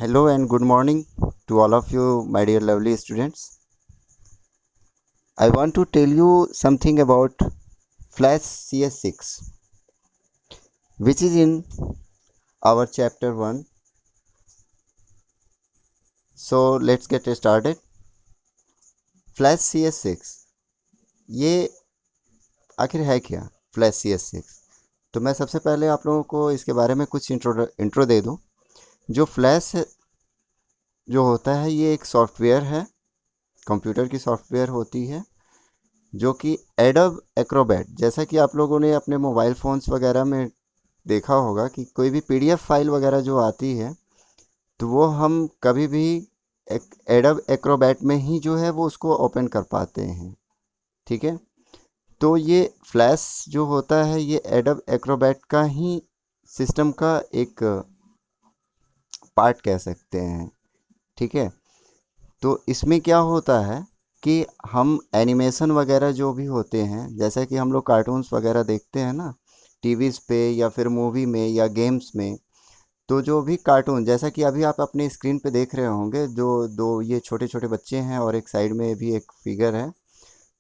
Hello and good morning to all of you, my dear lovely students. I want to tell you something about Flash CS6, which is in our chapter 1. So let's get started. Flash CS6 ये आखिर है क्या? Flash CS6 तो मैं सबसे पहले आप लोगों को इसके बारे में कुछ इंट्रो दे दूं। जो फ्लैश जो होता है ये एक सॉफ्टवेयर है, कंप्यूटर की सॉफ्टवेयर होती है जो कि एडोब एक्रोबैट, जैसा कि आप लोगों ने अपने मोबाइल फ़ोन्स वगैरह में देखा होगा कि कोई भी पीडीएफ फाइल वगैरह जो आती है तो वो हम कभी भी एडोब एक्रोबैट में ही जो है वो उसको ओपन कर पाते हैं। ठीक है, तो ये फ्लैश जो होता है ये एडोब एक्रोबैट का ही सिस्टम का एक पार्ट कह सकते हैं। ठीक है, तो इसमें क्या होता है कि हम एनिमेशन वगैरह जो भी होते हैं, जैसा कि हम लोग कार्टून्स वगैरह देखते हैं ना टीवीज़ पे या फिर मूवी में या गेम्स में, तो जो भी कार्टून जैसा कि अभी आप अपने स्क्रीन पे देख रहे होंगे, जो दो ये छोटे छोटे बच्चे हैं और एक साइड में भी एक फिगर है,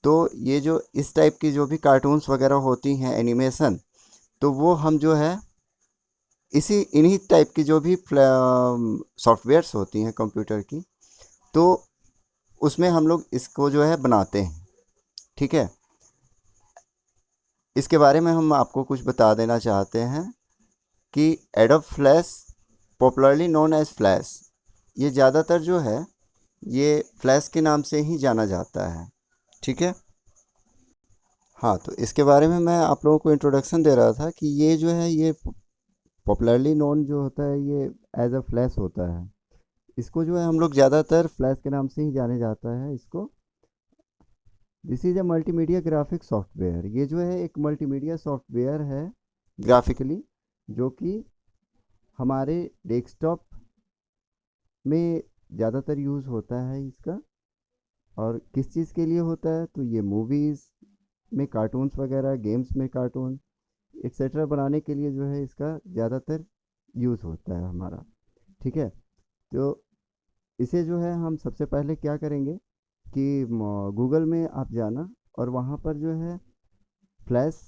तो ये जो इस टाइप की जो भी कार्टून्स वगैरह होती हैं एनिमेशन, तो वो हम जो है इन्हीं टाइप की जो भी सॉफ्टवेयर्स होती हैं कंप्यूटर की, तो उसमें हम लोग इसको जो है बनाते हैं। ठीक है, इसके बारे में हम आपको कुछ बता देना चाहते हैं कि Adobe Flash, popularly known as Flash, ये ज़्यादातर जो है ये फ्लैश के नाम से ही जाना जाता है। ठीक है, हाँ, तो इसके बारे में मैं आप लोगों को इंट्रोडक्शन दे रहा था कि ये जो है ये पॉपुलरली नोन जो होता है ये एज अ फ्लैश होता है। इसको जो है हम लोग ज़्यादातर फ्लैश के नाम से ही जाने जाता है इसको। This is a multimedia graphic software, ये जो है एक मल्टीमीडिया सॉफ्टवेयर है ग्राफिकली, जो कि हमारे डेस्कटॉप में ज़्यादातर यूज़ होता है इसका। और किस चीज़ के लिए होता है, तो ये मूवीज़ में कार्टून्स वगैरह, गेम्स में कार्टून एक्सेट्रा बनाने के लिए जो है इसका ज़्यादातर यूज़ होता है हमारा। ठीक है, तो इसे जो है हम सबसे पहले क्या करेंगे कि गूगल में आप जाना और वहाँ पर जो है flash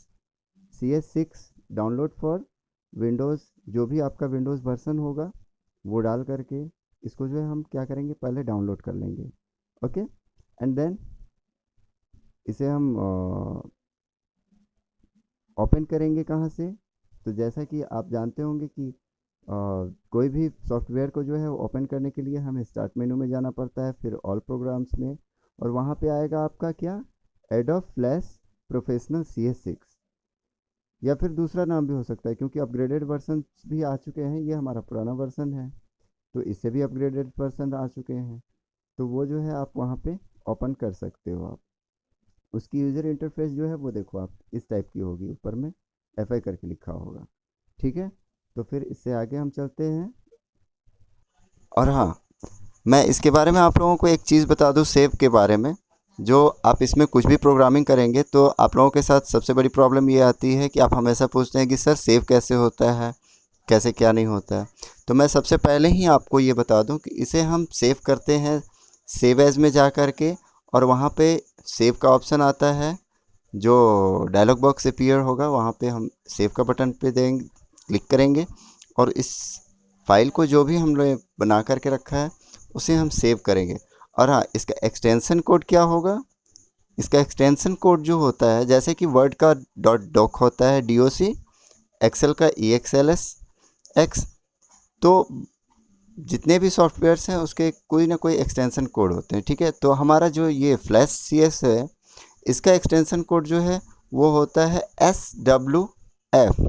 CS6 download for Windows, जो भी आपका विंडोज़ वर्जन होगा वो डाल करके इसको जो है हम क्या करेंगे, पहले डाउनलोड कर लेंगे। ओके, एंड देन इसे हम ओपन करेंगे कहाँ से, तो जैसा कि आप जानते होंगे कि कोई भी सॉफ्टवेयर को जो है ओपन करने के लिए हमें स्टार्ट मेनू में जाना पड़ता है, फिर ऑल प्रोग्राम्स में, और वहाँ पे आएगा आपका क्या, एडोब फ्लैश प्रोफेशनल CS6, या फिर दूसरा नाम भी हो सकता है क्योंकि अपग्रेडेड वर्जन भी आ चुके हैं। ये हमारा पुराना वर्जन है तो इससे भी अपग्रेडेड वर्जन आ चुके हैं, तो वो जो है आप वहाँ पे ओपन कर सकते हो। आप उसकी यूज़र इंटरफेस जो है वो देखो आप इस टाइप की होगी, ऊपर में FI करके लिखा होगा। ठीक है, तो फिर इससे आगे हम चलते हैं। और हाँ, मैं इसके बारे में आप लोगों को एक चीज़ बता दूँ सेव के बारे में। जो आप इसमें कुछ भी प्रोग्रामिंग करेंगे तो आप लोगों के साथ सबसे बड़ी प्रॉब्लम ये आती है कि आप हमेशा पूछते हैं कि सर सेव कैसे होता है, कैसे क्या नहीं होता है। तो मैं सबसे पहले ही आपको ये बता दूं कि इसे हम सेव करते हैं सेव एज़ में जा कर के, और वहाँ पे सेव का ऑप्शन आता है, जो डायलॉग बॉक्स अपीयर होगा वहाँ पे हम सेव का बटन पे देंगे, क्लिक करेंगे, और इस फाइल को जो भी हम लोग बना करके रखा है उसे हम सेव करेंगे। और हाँ, इसका एक्सटेंशन कोड क्या होगा, इसका एक्सटेंशन कोड जो होता है, जैसे कि वर्ड का .doc होता है DOC, एक्सेल का EXLSX, तो जितने भी सॉफ्टवेयर्स हैं उसके कोई ना कोई एक्सटेंशन कोड होते हैं। ठीक है, तो हमारा जो ये फ्लैश CS है इसका एक्सटेंशन कोड जो है वो होता है SWF।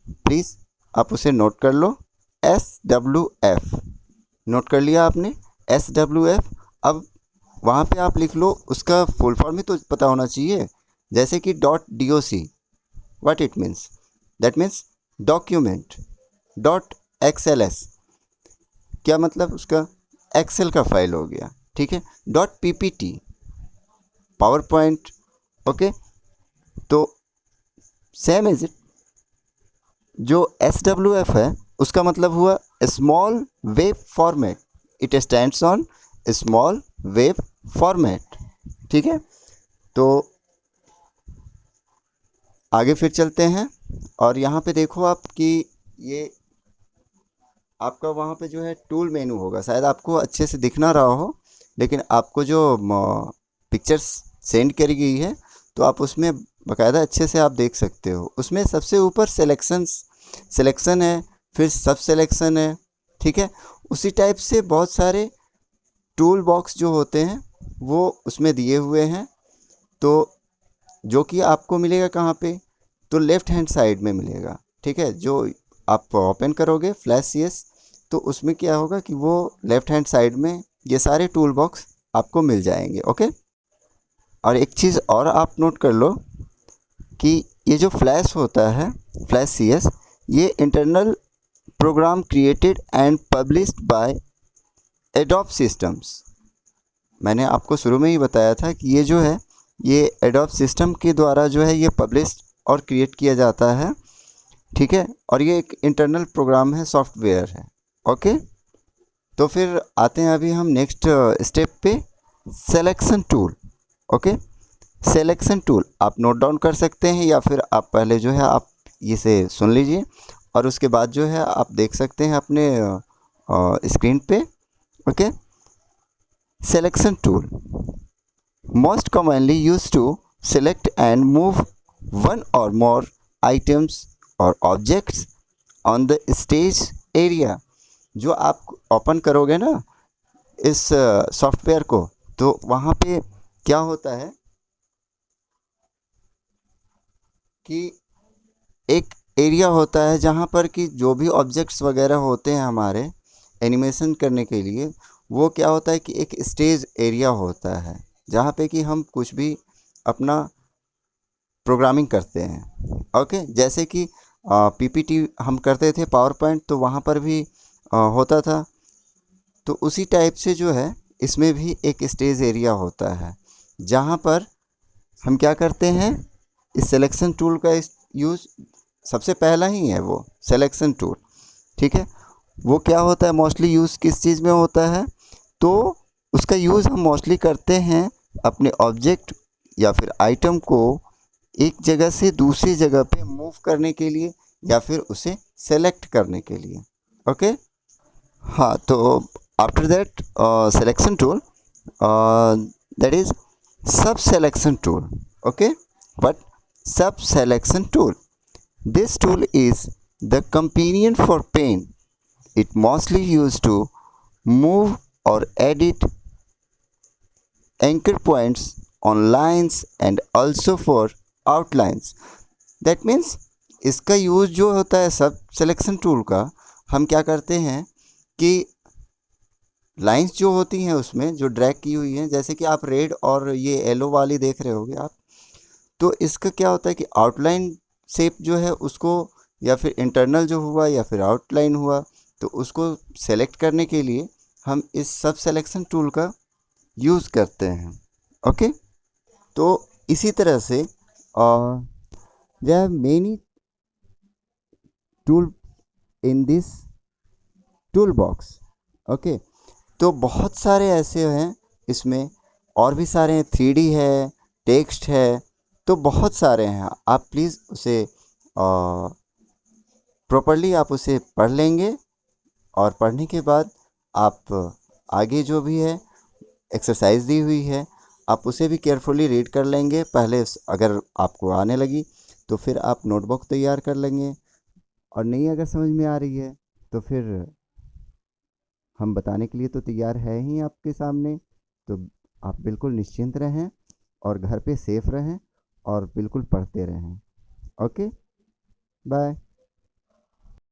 प्लीज़ आप उसे नोट कर लो, SWF। नोट कर लिया आपने, SWF। अब वहाँ पे आप लिख लो, उसका फुल फॉर्म ही तो पता होना चाहिए, जैसे कि .doc, what it means, that means document. .xls, क्या मतलब उसका, एक्सेल का फाइल हो गया। ठीक है, .ppt, पावर पॉइंट। ओके, तो सेम इज इट, जो SWF है उसका मतलब हुआ small web format, it stands on small web format. ठीक है, तो आगे फिर चलते हैं और यहाँ पे देखो आप कि ये आपका वहाँ पे जो है टूल मेनू होगा, शायद आपको अच्छे से दिख ना रहा हो, लेकिन आपको जो पिक्चर्स सेंड करी गई है तो आप उसमें बाकायदा अच्छे से आप देख सकते हो। उसमें सबसे ऊपर सिलेक्शन है, फिर सब सिलेक्शन है। ठीक है, उसी टाइप से बहुत सारे टूल बॉक्स जो होते हैं वो उसमें दिए हुए हैं, तो जो कि आपको मिलेगा कहाँ पे, तो लेफ़्ट हैंड साइड में मिलेगा। ठीक है, जो आप ओपन करोगे फ्लैश सीएस तो उसमें क्या होगा कि वो लेफ़्ट हैंड साइड में ये सारे टूल बॉक्स आपको मिल जाएंगे। ओके, और एक चीज़ और आप नोट कर लो कि ये जो फ्लैश होता है, फ्लैश सीएस, ये internal program created and published by Adobe Systems. मैंने आपको शुरू में ही बताया था कि ये जो है ये एडोब सिस्टम के द्वारा जो है ये पब्लिश और क्रिएट किया जाता है। ठीक है, और ये एक इंटरनल प्रोग्राम है, सॉफ्टवेयर है। ओके, तो फिर आते हैं अभी हम नेक्स्ट स्टेप पे, selection tool. Okay, selection tool आप नोट डाउन कर सकते हैं या फिर आप पहले जो है आप इसे सुन लीजिए और उसके बाद जो है आप देख सकते हैं अपने स्क्रीन पे। Okay, selection tool most commonly used to select and move one or more items or objects on the stage area। जो आप ओपन करोगे ना इस सॉफ्टवेयर को, तो वहाँ पे क्या होता है कि एक एरिया होता है जहाँ पर कि जो भी ऑब्जेक्ट्स वगैरह होते हैं हमारे एनिमेशन करने के लिए, वो क्या होता है कि एक स्टेज एरिया होता है जहाँ पे कि हम कुछ भी अपना प्रोग्रामिंग करते हैं। ओके, जैसे कि पीपीटी हम करते थे पावर पॉइंट, तो वहाँ पर भी होता था, तो उसी टाइप से जो है इसमें भी एक स्टेज एरिया होता है जहाँ पर हम क्या करते हैं, इस सिलेक्शन टूल का यूज़ सबसे पहला ही है वो सिलेक्शन टूल। ठीक है, वो क्या होता है, मोस्टली यूज़ किस चीज़ में होता है, तो उसका यूज़ हम मोस्टली करते हैं अपने ऑब्जेक्ट या फिर आइटम को एक जगह से दूसरी जगह पे मूव करने के लिए या फिर उसे सेलेक्ट करने के लिए। ओके, हाँ, तो after that selection tool that is sub selection tool. Okay, but sub selection tool, this tool is the companion for pen. It mostly use to move और edit anchor points on lines and also for outlines। that means इसका use जो होता है सब selection tool का, हम क्या करते हैं कि लाइंस जो होती हैं उसमें जो ड्रैग की हुई हैं, जैसे कि आप रेड और ये येलो वाली देख रहे होगे आप, तो इसका क्या होता है कि आउटलाइन शेप जो है उसको, या फिर इंटरनल जो हुआ या फिर आउटलाइन हुआ, तो उसको सेलेक्ट करने के लिए हम इस सब सिलेक्शन टूल का यूज़ करते हैं। ओके, तो इसी तरह से there are many tool in this tool box. Okay, तो बहुत सारे ऐसे हैं इसमें, और भी सारे हैं, 3D है, टेक्स्ट है, तो बहुत सारे हैं। आप प्लीज़ उसे प्रॉपरली आप उसे पढ़ लेंगे और पढ़ने के बाद आप आगे जो भी है एक्सरसाइज दी हुई है आप उसे भी केयरफुली रीड कर लेंगे पहले। अगर आपको आने लगी तो फिर आप नोटबुक तैयार कर लेंगे, और नहीं अगर समझ में आ रही है तो फिर हम बताने के लिए तो तैयार है ही आपके सामने। तो आप बिल्कुल निश्चिंत रहें और घर पे सेफ रहें और बिल्कुल पढ़ते रहें। Okay, bye.